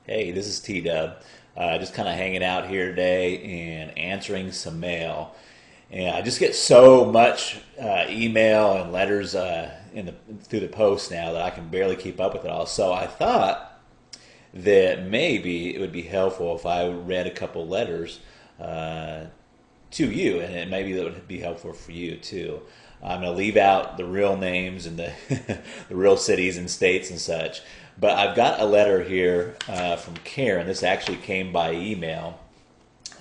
Hey, this is T-Dub. Just kind of hanging out here today and answering some mail. And I just get so much email and letters through the post now that I can barely keep up with it all. So I thought that maybe it would be helpful if I read a couple letters to you, and maybe that would be helpful for you too. I'm going to leave out the real names and the the real cities and states and such. But I've got a letter here from Karen. This actually came by email.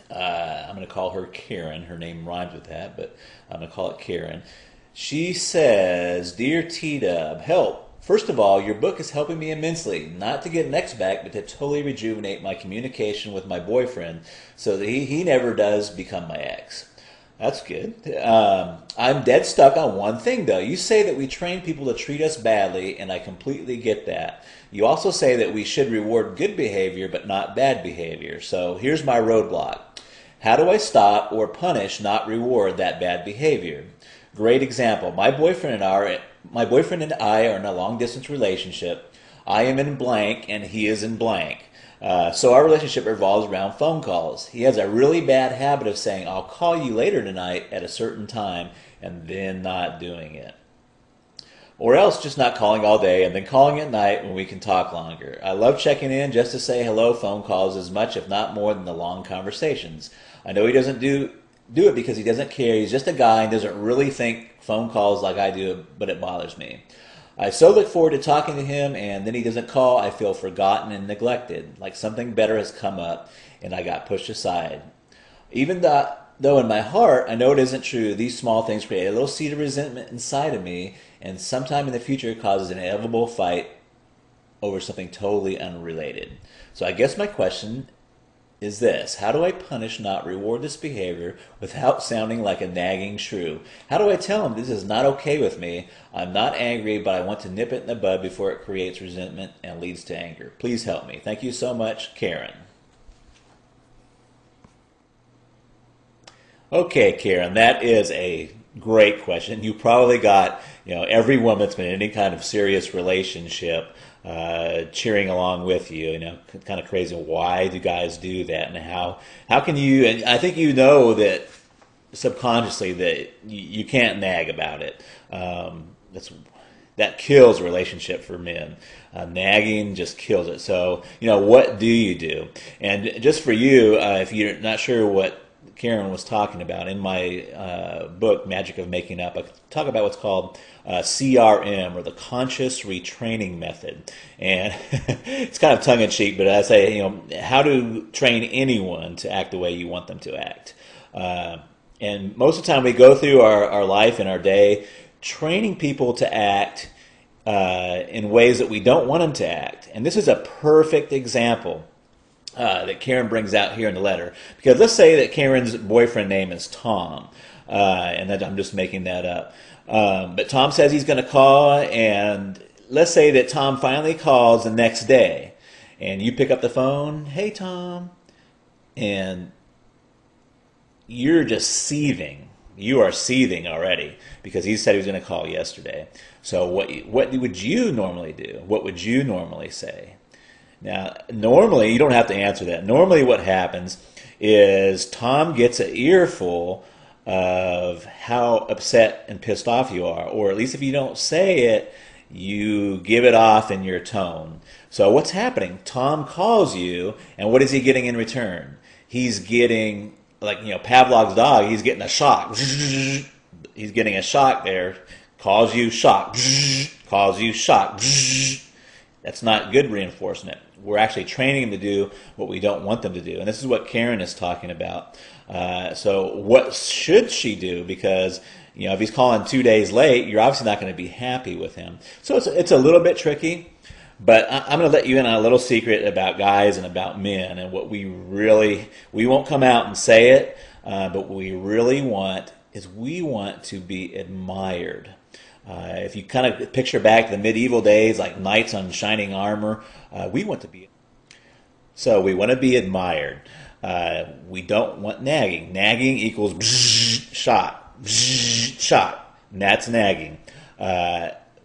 I'm going to call her Karen. Her name rhymes with that, but I'm going to call it Karen. She says, "Dear T-Dub, help. First of all, your book is helping me immensely, not to get an ex back, but to totally rejuvenate my communication with my boyfriend so that he never does become my ex." That's good. I'm dead stuck on one thing, though. You say that we train people to treat us badly, and I completely get that. You also say that we should reward good behavior, but not bad behavior. So here's my roadblock. How do I stop or punish, not reward that bad behavior? Great example. My boyfriend and I are in a long-distance relationship. I am in blank, and he is in blank. So our relationship revolves around phone calls. He has a really bad habit of saying, "I'll call you later tonight at a certain time," and then not doing it. Or else just not calling all day and then calling at night when we can talk longer. I love checking in just to say hello phone calls as much, if not more, than the long conversations. I know he doesn't do it because he doesn't care. He's just a guy and doesn't really think phone calls like I do, but it bothers me. I so look forward to talking to him, and then he doesn't call. I feel forgotten and neglected, like something better has come up and I got pushed aside. Even though in my heart I know it isn't true, these small things create a little seed of resentment inside of me, and sometime in the future it causes an inevitable fight over something totally unrelated. So I guess my question is this: how do I punish, not reward this behavior without sounding like a nagging shrew? How do I tell him this is not okay with me? I'm not angry, but I want to nip it in the bud before it creates resentment and leads to anger. Please help me. Thank you so much, Karen. Okay, Karen, that is a great question. You probably got, every woman that's been in any kind of serious relationship cheering along with you. Kind of crazy. Why do guys do that, and how can you? And I think you know that subconsciously that you can't nag about it. That kills a relationship for men. Nagging just kills it. So what do you do? And just for you, if you're not sure what Karen was talking about, in my book, Magic of Making Up, I talk about what's called CRM, or the Conscious Retraining Method. And it's kind of tongue-in-cheek, but I say, how to train anyone to act the way you want them to act. And most of the time we go through our life and our day training people to act in ways that we don't want them to act. And this is a perfect example that Karen brings out here in the letter. Because let's say that Karen's boyfriend name is Tom, and that I'm just making that up. But Tom says he's going to call, and let's say that Tom finally calls the next day, and you pick up the phone, "Hey, Tom," and you're just seething. You are seething already because he said he was going to call yesterday. So what would you normally do? What would you normally say? Now, normally, you don't have to answer that. Normally what happens is Tom gets an earful of how upset and pissed off you are, or at least if you don't say it, you give it off in your tone. So what's happening? Tom calls you, and what is he getting in return? He's getting, like, Pavlov's dog, he's getting a shock. He's getting a shock there. Calls you, shock. Calls you, shock. That's not good reinforcement. We're actually training them to do what we don't want them to do. And this is what Karen is talking about. So what should she do? Because, if he's calling 2 days late, you're obviously not going to be happy with him. So it's a little bit tricky. But I'm going to let you in on a little secret about guys and about men. And what we won't come out and say it, but what we really want is we want to be admired. If you kind of picture back to the medieval days, like knights on shining armor, we want to be admired. We don't want nagging. Nagging equals shot, shot, and that's nagging.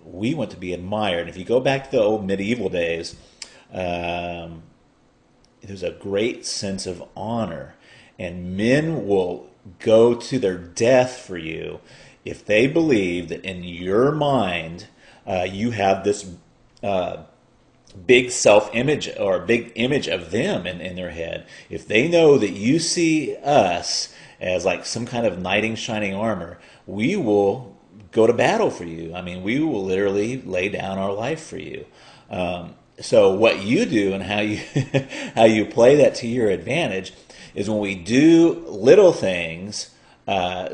We want to be admired. If you go back to the old medieval days, there's a great sense of honor, and men will go to their death for you if they believe that in your mind you have this big self-image or a big image of them in their head. If they know that you see us as like some kind of knight in shining armor, we will go to battle for you. I mean, we will literally lay down our life for you. So what you do and how you how you play that to your advantage is when we do little things.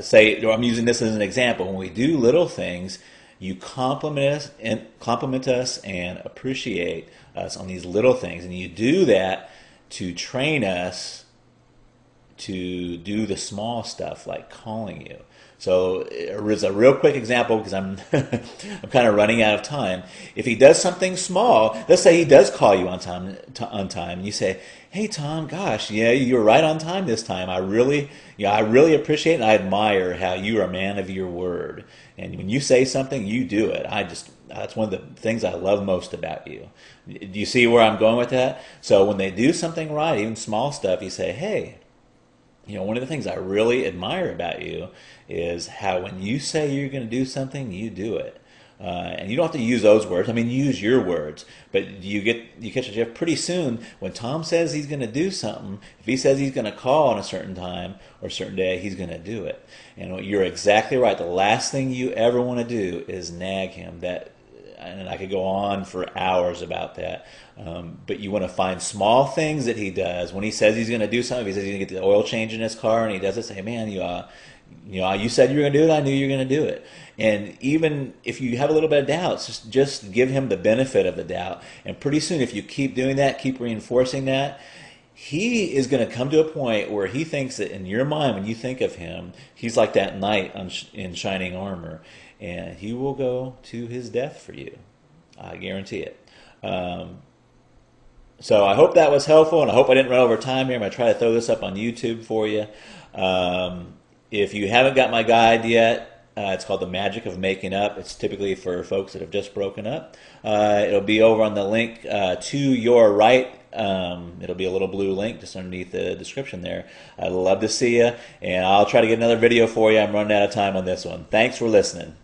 Say, I'm using this as an example. When we do little things, you compliment us and appreciate us on these little things, and you do that to train us to do the small stuff like calling you. So there's a real quick example because I'm I'm kind of running out of time. If he does something small, let's say he does call you on time, and you say, "Hey Tom, gosh, yeah, you were right on time this time. I really appreciate and I admire how you are a man of your word. And when you say something, you do it. That's one of the things I love most about you." Do you see where I'm going with that? So when they do something right, even small stuff, you say, "Hey, one of the things I really admire about you is how when you say you're going to do something, you do it." And you don't have to use those words. I mean, use your words. But you catch a drift pretty soon when Tom says he's going to do something. If he says he's going to call on a certain time or a certain day, he's going to do it. And you're exactly right. The last thing you ever want to do is nag him. And I could go on for hours about that. But you want to find small things that he does. When he says he's going to do something, if he says he's going to get the oil change in his car and he does it, say, "Man, you said you were going to do it. I knew you were going to do it." And even if you have a little bit of doubts, just give him the benefit of the doubt. And pretty soon, if you keep doing that, keep reinforcing that, he is going to come to a point where he thinks that in your mind, when you think of him, he's like that knight in shining armor. And he will go to his death for you. I guarantee it. So I hope that was helpful, and I hope I didn't run over time here. I'm going to try to throw this up on YouTube for you. If you haven't got my guide yet, it's called The Magic of Making Up. It's typically for folks that have just broken up. It'll be over on the link to your right. It'll be a little blue link just underneath the description there. I'd love to see you, and I'll try to get another video for you. I'm running out of time on this one. Thanks for listening.